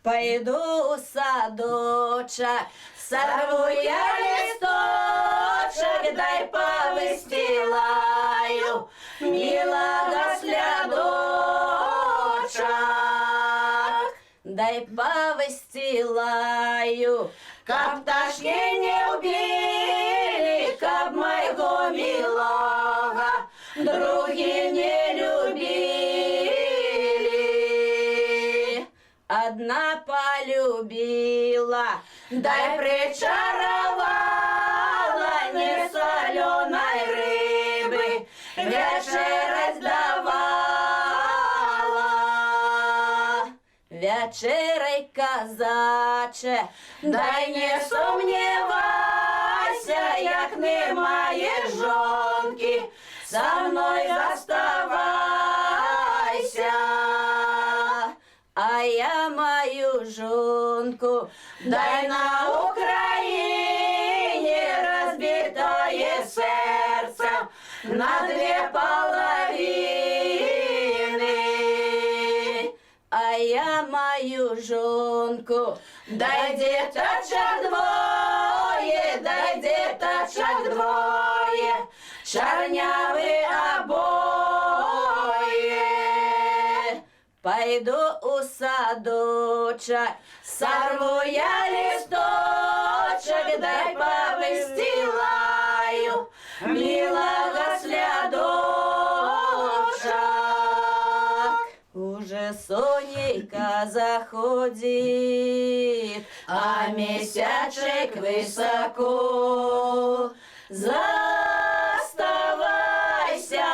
Пойду у садочок, сорву я листочек, дай повыстилаю милого слядочек. Дай повыстилаю, каб пташки не убили, каб моего милого други не любили. Одна полюбила, дай причаровала, не соленой рыбы вечерать давала. Вечерой казаче, дай не сумнівайся, як немає жонки, со мною заставайся. А я мою жонку, дай на Україні разбитое серце на две половины. А я мою жонку, дай деточек двое, дай деточек двое, чернявые обои. Пойду у садочек, сорву я листочек, дай повыстилаю милого слядочек. Уже Сонейка заходит, а месячек высоко. Заставайся,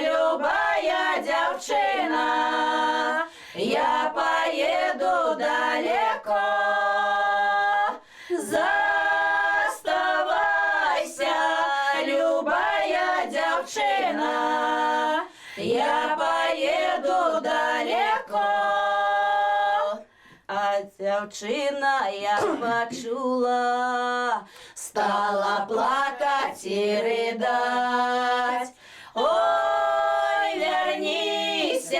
любая девчина, я поеду далеко. Заставайся, любая девчина, я поеду далеко. А девчина, я почула, стала плакать и рыдать. Ой, вернися,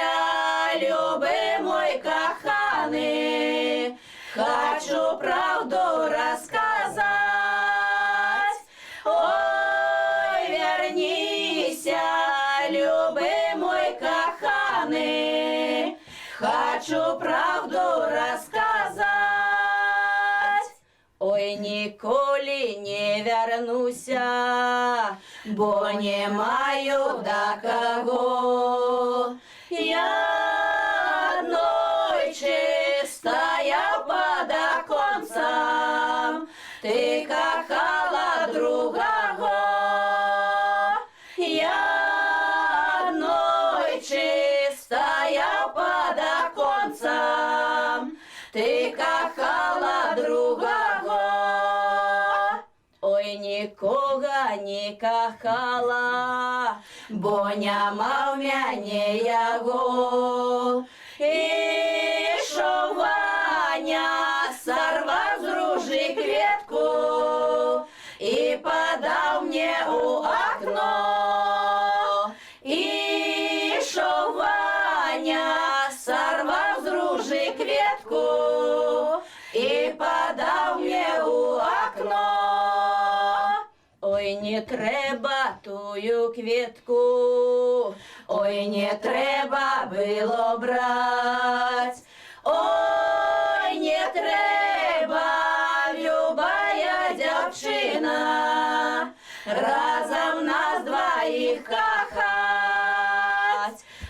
любый мой коханый, хочу правду рассказать. Ой, вернися, любый мой коханый, хочу правду рассказать. Ой, ніколи не вернуся, бо не маю до кого. Я одной чистая под оконцем, ты кохала другого. Я одной чистая под оконцем, ты кохала другого. Ой, нікого не кохала, бо нема в мене його. Ішов Ваня, сорвав з ружі кветку і подав мне у окно. Ішов Ваня, сорвав з ружі кветку і подав мне у окно. Ой, не треба тую квітку, ой, не треба було брать. Ой, не треба, любая дівчина, разом нас двоїх кохать.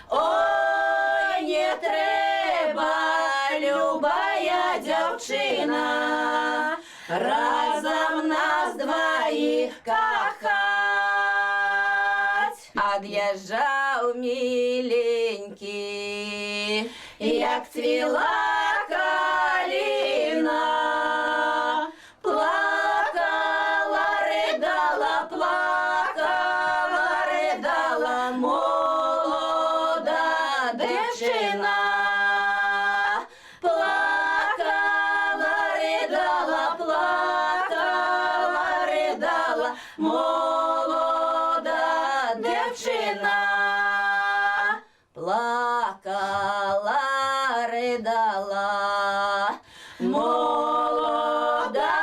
Ой, не треба, любая дівчина, разом нас двоих кохать. Од'їжджав миленький, як цвіла калина. Плакала, ридала, плакала, ридала молода дівчина. Плакала, ридала, плакала, ридала молода дівчина. Плакала, ридала, молода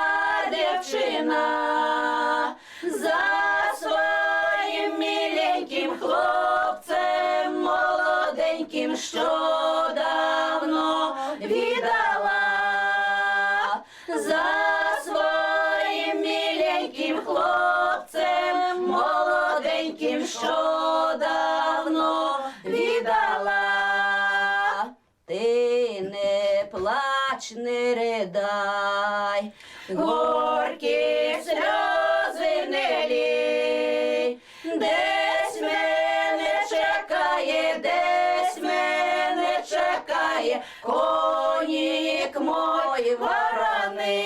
дівчина, за своїм міленьким хлопцем молоденьким, що давно віддала, за своїм міленьким хлопцем молоденьким, що давно віддала. Ти не плач, не ридай, горькі сльози не лій, десь мене чекає, десь мене чекає конік мой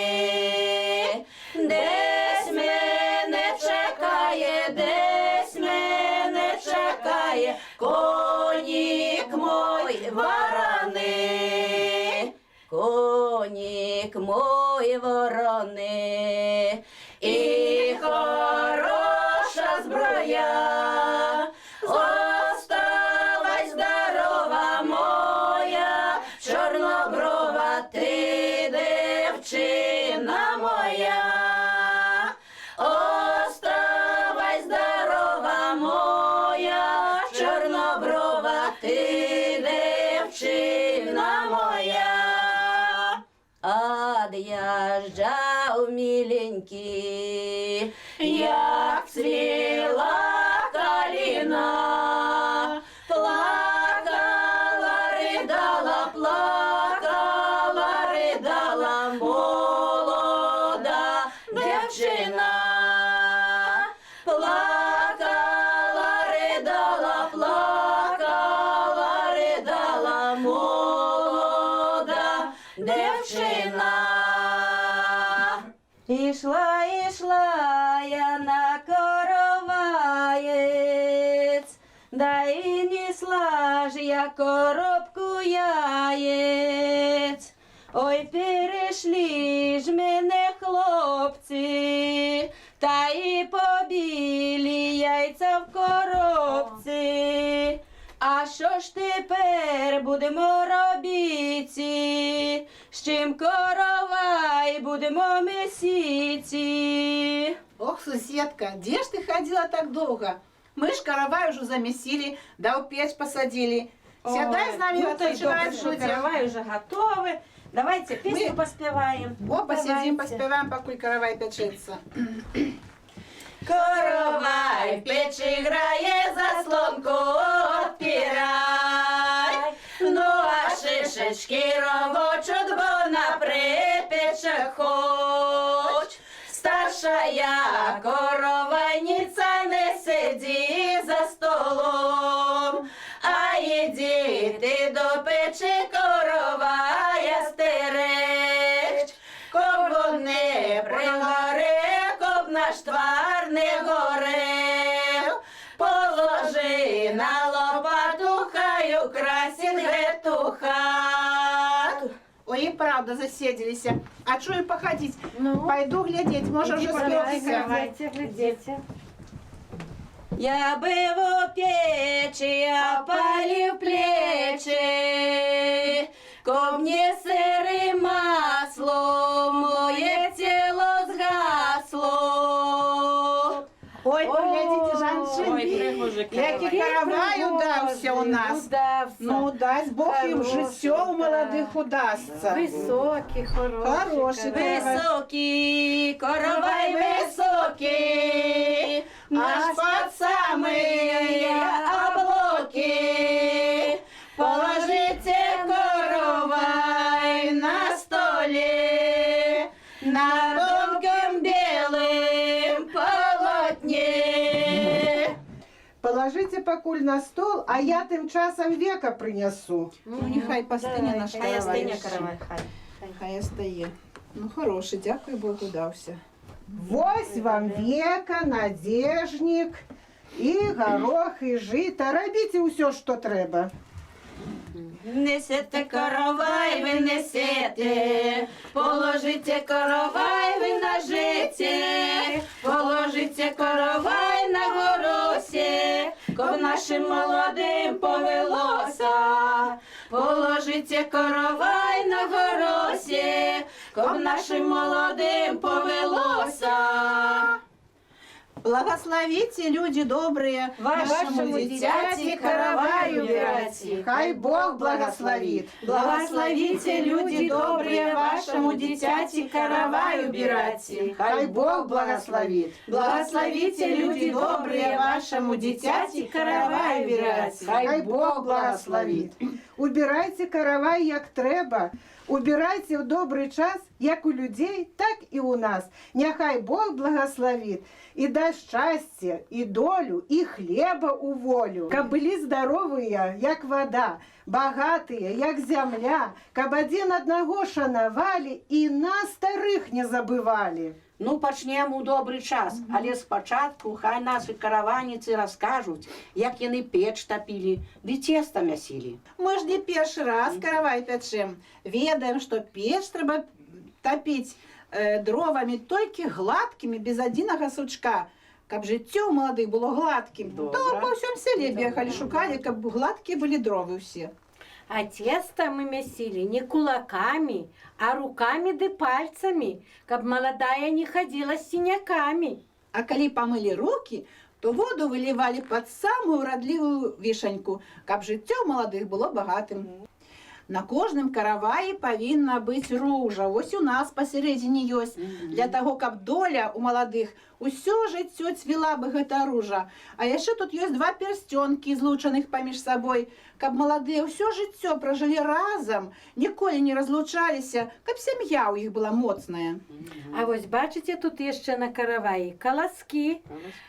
вороний, десь мене чекає, десь мене чекає конік мой вороний, конік мой вороний, і хороша зброя, оставай здорова моя, чорноброва ти дівчина моя, оставай здорова моя, чорноброва ти дівчина моя. Од'їжджав миленький, як цвіла калина, плакала, ридала, плакала, ридала молода дівчина, плакала, ридала, плакала, ридала молода дівчина. Ішла, ішла я на короваєць, да і несла ж я коробку яєць. Ой, перейшли ж мене хлопці, та і побілі яйця в коробці. А що ж тепер будемо робити? З чим коровай будемо месити? Ох, соседка, где ж ты ходила так долго? Мы ж каравай уже замесили, да в печь посадили. Сядай с нами, отпочивай, Каравай уже готовы. Давайте песню поспеваем. О, посидим, поспеваем, пока каравай печется. Коровай в печі грає, заслонку отпирай. Ну а шишечки рогочуть, бо на припечах хоч. Старшая коровайниця не сиді за столом, а іди ти до печі коровая стеречь. Коб вон не пригоре, коб наш твар не горев, положи на лопату, хай украсит эту хату. Ой, и правда засиделись. А что и походить? Пойду глядеть, может уже спелся. Давайте, глядите. Я би в печі опалив плечі, коб не сирим маслом моє тіло згасло. Ой, поглядите, Ой, Жанчин, пригожий який каравай удався у нас. Удався. Ну, дасть Бог им Хороший, життя у да. молодых удастся. Високий, хороший. Хороший, каравай. Високий, коровай високий, аж под самые облаки. Положите коровай на столе, на тонком белым полотне. Положите покуль на стол, а я тим часом века принесу. Ну, нехай постине наш Хай каравай. остине коровай, хай. Хай остає. Ну, хороший, дякую Богу, дався. Вось вам века, надежник, і горох, і жито. Робіть усе, що треба. Несете коровай, ви несете, положите коровай, ви нажите, положите коровай на горосі, коб нашим молодим повелося. Положите коровай на горосі, щоб нашим молодим повелося. Благословите, люди добрые, Вашему дитяти каравай убирайте. Хай Бог благословит. Благословите, люди добрые, вашему дитяти каравай убирайте. Хай Бог благословит. Благословите, люди добрые, вашему дитяти каравай убирайте. Хай Бог благословит. Убирайте каравай, як треба. Убирайте в добрий час, як у людей, так і у нас. Нехай Бог благословит і дасть щастя, і долю, і хліба у волю. Каб були здоровые, як вода, богатые, як земля, каб один одного шанували і нас старих не забывали. Ну, пачнем у добрый час, але спачатку хай наші караваніцы раскажуць, як яны печ тапілі, ды цеста мясілі. Мы ж не першы раз каравай пячем. Ведаем, што печ трэба тапіць дровамі толькі гладкімі, без адзінага сучка. Каб жыццё ў маладых было гладкім, то па ўсём сяле бегалі, шукалі, каб гладкія былі дровы ўсе. А тесто мы месили не кулаками, а руками да пальцами, каб молодая не ходила с синяками. А калі памылі рукі, то воду вылівалі пад самую радлівую вішаньку, каб жыццё маладых было багатым. На кожным караваі павінна быць ружа. Вось у нас пасярэдзіне ёсць. Для таго, каб доля у маладых усё жыццё цвіла бы гэта ружа. А яшчэ тут ёсць два пярсцёнкі, злучаных паміж сабой, каб маладыя ўсё жыццё пражылі разам, ніколі не разлучаліся, каб сям'я ў іх была моцная. А вось бачыце тут яшчэ на караваі каласкі.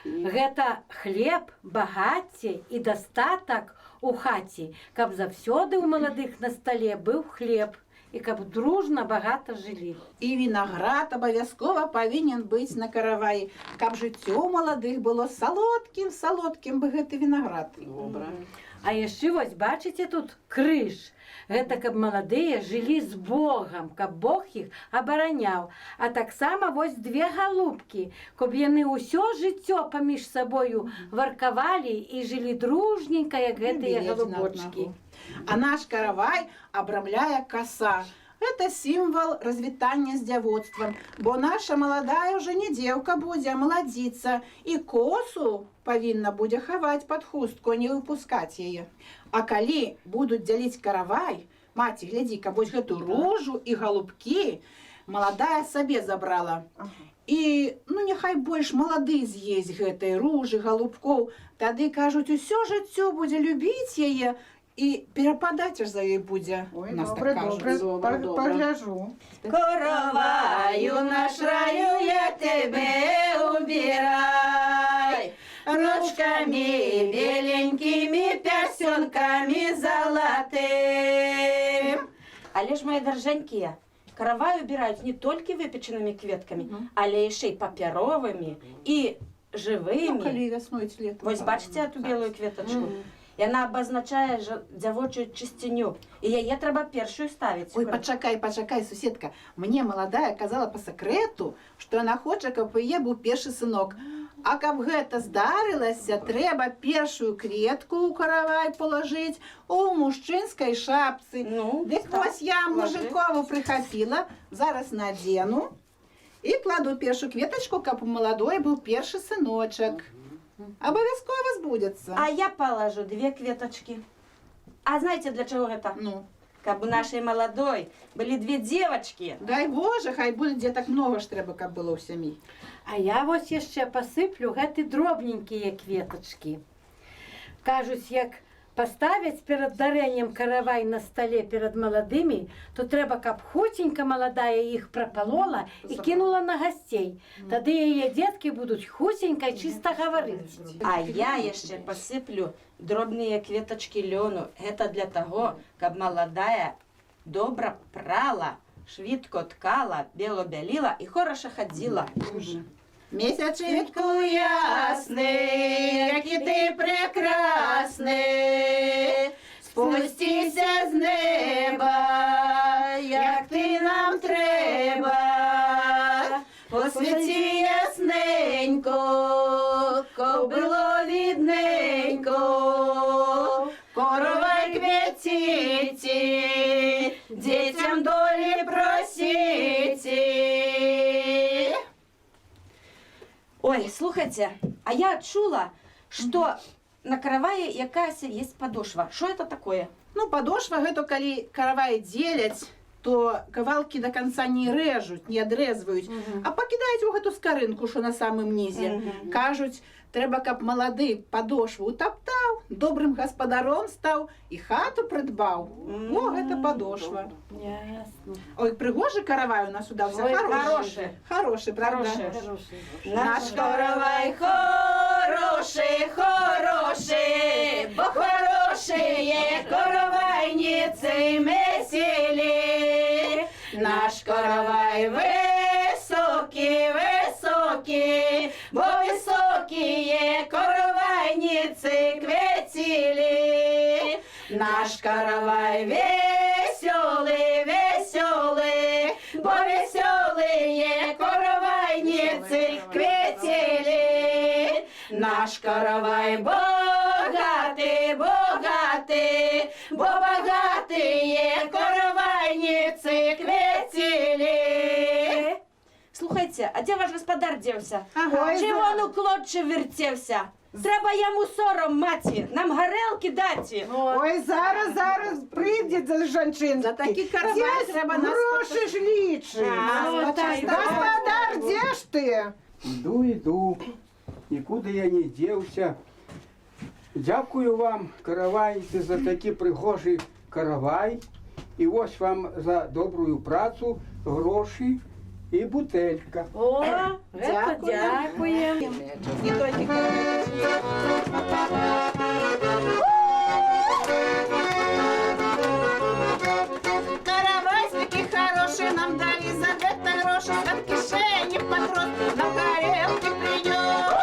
Гэта хлеб, багацце і дастатак у хаце, каб заўсёды ў маладых на стале быў хлеб і каб дружна багата жылі. І вінаград абавязкова павінен быць на караваі, каб жыццё маладых было салодкім бы гэты вінаград. Добра. А яшчэ вось бачыце тут крыж. Гэта каб маладыя жылі з Богам, каб Бог іх абараняў. А таксама вось две галубкі, каб яны ўсё жыццё паміж сабою варкавалі і жылі дружненька, як гэтыя галубочкі. А наш каравай абрамляе коса. Это сімвал развітання з дзявоцтвам, бо наша маладая ўжо не дзеўка будзе, а маладзіца. І косу павінна будзе хаваць пад хустку, а не выпускаць яе. А калі будуць дзяліць каравай, маці, глядзі, каб вось гэту ружу і галубкі маладая сабе забрала. І, ну, няхай больш малады з'есць гэтай ружы, галубкоў. Тады, кажуць, усё жыццё будзе любіць яе, і перападаць аж за ёй будзе. Ой, нас добре, так добре, кажуць. погляжу. Короваю наш раю, я тебе убирай. Ручками беленькими, перстенками золотым. Але ж, мои дороженькие, каравай убирают не только выпеченными кветками, але еще и папіровыми, и Ну, живыми. калі вясной ці летом. Вось бачите эту белую кветочку? Яна абазначае дзявочую чысціню, і яе трэба першую ставіць. Ой, пачакай, суседка. Мне маладая казала па сакрэту, што яна хоча, каб у яе быў першы сынок. А каб гэта здарылася, трэба першую кветку ў каравай палажыць у мужчынскай шапцы. Ну, Дык так, вось я ложы. мужикову прыхапіла, зараз надзену і кладу першую кветачку, каб у маладой быў першы сыночак. Абавязкова збудзецца. А я положу 2 кветочки. А знаете, для чего это? Ну, Каб у нашей молодой были 2 девочки. дай Боже, хай будзе дзетак многа ж трэба, каб было ў сям'і. А я вось яшчэ пасыплю гэты дробненькія кветачкі. Кажуць, як паставяць перад дарэннем каравай на стале перад маладымі, то трэба, каб хуценька маладая іх прапалола і кінула на гасцей. Тады яе дзеткі будуць хуценька чыста гаварыць. А я еще посыплю дробные кветочки лёну. Это для того, каб молодая добра прала, швидко ткала, бело бялила и хорошо ходила. Месячинку ясный, який ти прекрасний, спустися з неба, як ти нам треба, посвіті ясненько, коб було відненько, коровай квітці, дітям долі просіть, Ой, слухайте, а я чула, что на каравае якаясь есть подошва. Что это такое? Ну, падошва гэта калі каравай дзеляць, то кавалкі до конца не рэжуць, не адрэзваюць, а пакідаюць у гэту скарынку, що на самым нізе. Кажуць, трэба, каб малады падошву утаптаў, добрым гаспадаром стаў і хату прыдбаў. О, гэта падошва. Ясно. Ой, прыгожы каравай у нас удаўся. Ой, Хороший. хороший. Хороший, правда? Хороший. Наш каравай хороший, хороший, бо хорошие каравайницы месели. Наш каравай высокий, высокий, бо высокие каравайницы кветили. Наш каравай веселый, веселый, бо веселые каравайницы кветили. Наш каравай богатый, богатый, бо богатые каравайницы кветили. Слухайте, а де ваш господар дівся? Ага. Чим он у клодче вертівся? Треба йому сором, маті, нам горелки дати. Ой, зараз прийде за жанчинки. За такі каравай Здесь треба нас гроші ж лічить. А, так, Господар, де ж ти? Іду, нікуди я не дівся. Дякую вам, каравайці, за такий пригожий каравай. І ось вам за добру працю гроші і бутелька. О, это Дякую. дякуємо. Не тільки каравай. Каравай такий хороший нам дали за это гроши, от кишені подрос, на горелки принес.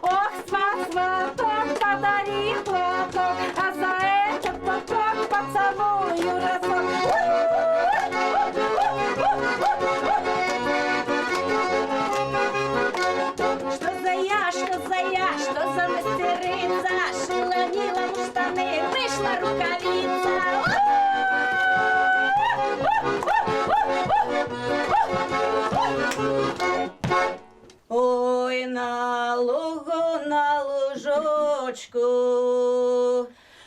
Ох, сваток, подари платок, а за этот платок поцелую разок. Что за я, что за я, что за мастерица? Шила в штаны, вышла рукавица. Ой, на лугу, на лужочку.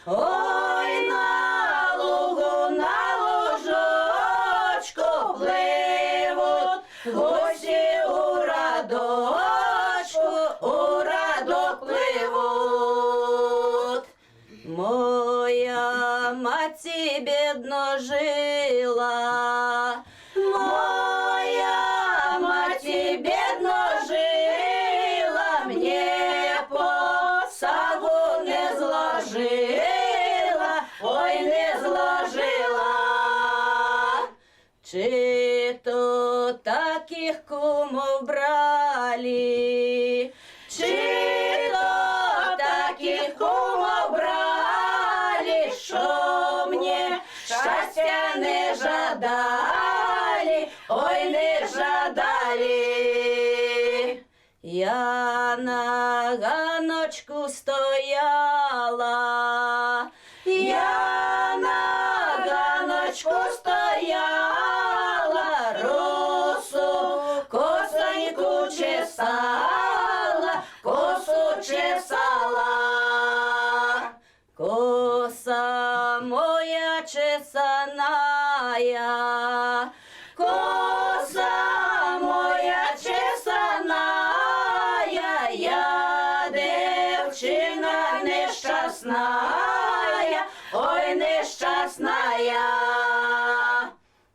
Ой, на лугу, на лужочку пливуть гості у радочку, у радок пливуть. Моя маті бідно жила, моя маті бідно жила, мне посагу не зложила, ой, не зложила. Чи то таких кумов брали, чи то таких кумов брали, що мне щастя не жадали, ой, не жадали. Я на ганочку стояла, я на ганочку стояла, росу косоньку чесала, косу чесала. Коса моя чесаная, коса моя чесаная, я девчина нещасная, ой, нещасная.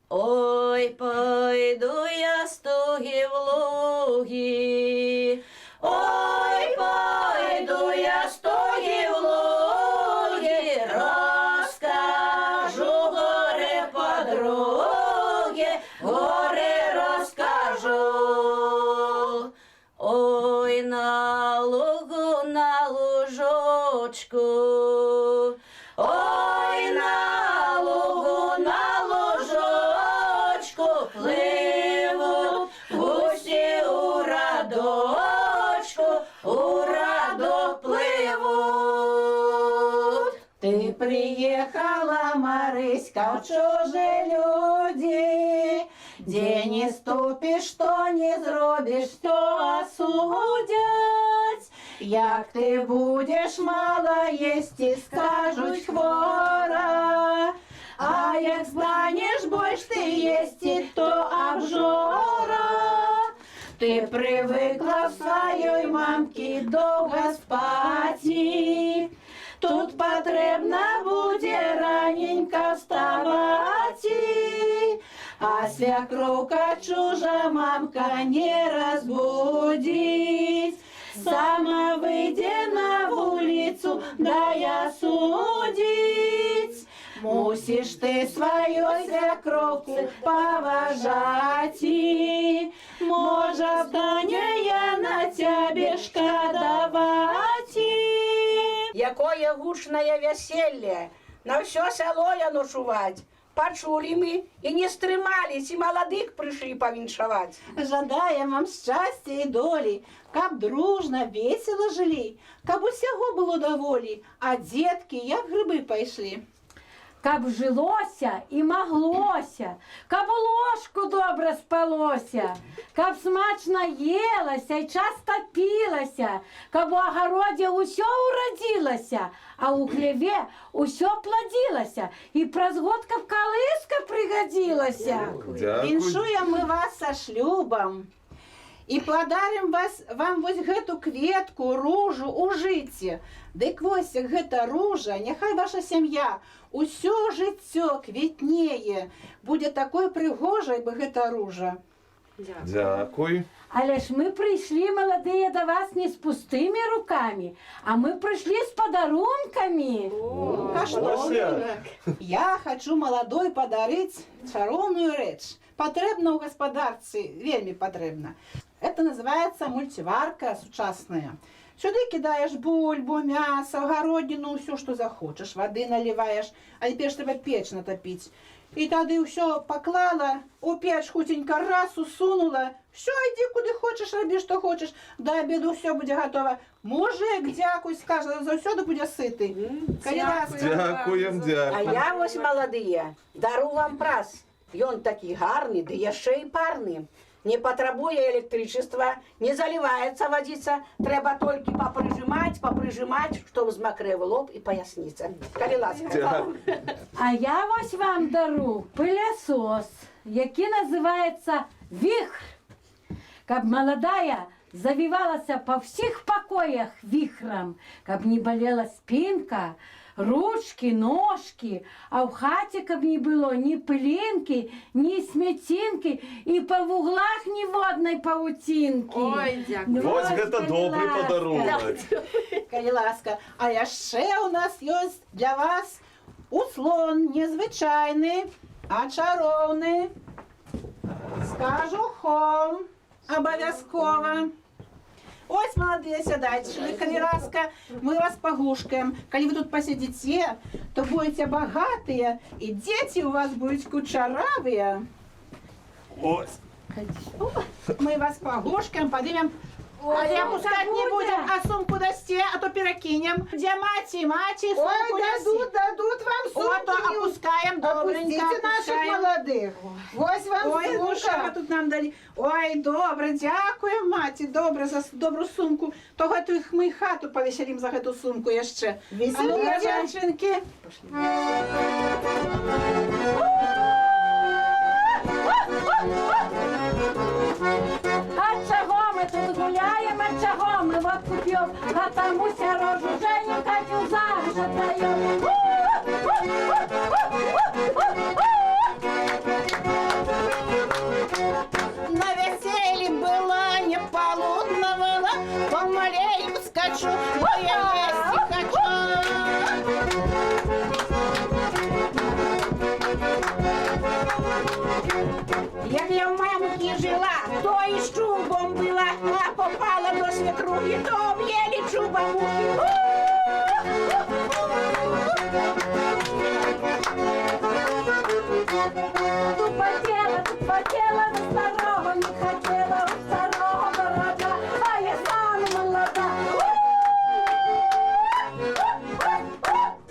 Ой, пойду я з туги в луги, ой, пойду я з туги в луги, розкажу горе подруги, горе розкажу. Ой, на лугу, на лужочку, ой, на лугу, на лужочку пливуть гусі у радочку, у радок пливуть. Ты приехала, Марыська, в чужие люди, где не ступишь, что не зробишь, то осудять. Як ты будешь мало есть, и скажут хвора, а як станешь больше ты есть, и то обжора. Ты привыкла в своей мамке долго спать, тут потребно будет раненько вставать, а свекровка чужа мамка не разбудить. Сама выйди на улицу, да я судить. Мусишь ты свою свекровку поважать, может, стане я на тебе шкодовать. Якое гучное веселье, на все село яно чувать. Почули мы и не стрымались, и молодых пришли повіншавать. Жадаем вам щастя і долі, каб дружно, весело жили, каб усяго було доволі, а дітки як гриби пайшли. Каб жилося і моглося, каб у ложку добре спалося, каб смачно їлося і часто пілося, каб у огороді усьо уродилося, а у хліві усьо плодилося, і праз год каб колиска пригодилася. Віншуем мы вас со шлюбом і подарим вам вось гэту кветку, ружу у жыцці. Дык вось гэта ружа, няхай ваша сям'я усё жыццё квітнее, будзе такой прыгожай бы гэта ружа. Дякую. Але ж ми прийшли, молодые, до вас не з пустими руками, а ми прийшли з подарунками. Я хочу молодой подарить чароўную рэч. Патрэбна ў гаспадарцы, вельмі патрэбна. Это называется мультиварка сучасная. Сюды кидаешь бульбу, мясо, гародніну, все, что захочешь. Воды наливаешь, а теперь трэба печь натопить. И тады ўсё поклала, у печ хутенько раз усунула. Все, иди куды хочешь, роби, что хочешь. До обеду все будет готово. Мужик, дякуй, скажет, заўсёды буде сытый. Дякуем, А дякую. я вось молодые, дару вам праз. Ён такі гарны, ды яшчэ і парны. Не патрабуе электричества, не заливается водица, трэба толькі попрыжимать, чтоб змакрэў лоб і паясніца. Калі ласка. А я ось вам дару пылесос, який називається вихр. Каб молодая завивалася по всіх покоях вихром, каб не болела спинка, ручки, ножки, а в хаті каб не було ні пилинки, ні смятинки, і по вуглах ні водної паутинки. Ой, дякую. Ось гэта добрый подарунок. Калі ласка. А яшчэ у нас ёсць для вас услон незвычайны, а чароўны. З кажухом. Абавязкова. Ось, молодые, сядайте, калі ласка, мы вас погушкаем. Калі вы тут посидите, то будете богатые, и дети у вас будут кучеравые. Ось. Мы вас погушкаем, поднимем. Але опускать не будем, а сумку дасте, а то перекинем. Где мать, сумку Ой, дадут вам сумку. Вот, то опускаем, добренько, Опустите наших опускаем. молодых. Ось вам Ой, ну що сумка. ви тут нам дали? Ой, добре, дякую, маті, добре, за добру сумку. Того ми хату повеселім за эту сумку ще. Веселіться. Женщинки. А чого ми тут гуляємо, а чого ми водку п'ємо, а тамуся рожу Женю Катю замуж отдаємо. На веселье была не полудного, помаленьку скачу, но я есть не хочу. Як я в мамки жила, то і з чубом була, а попала до свекруги, то об'єлі чубом мухи.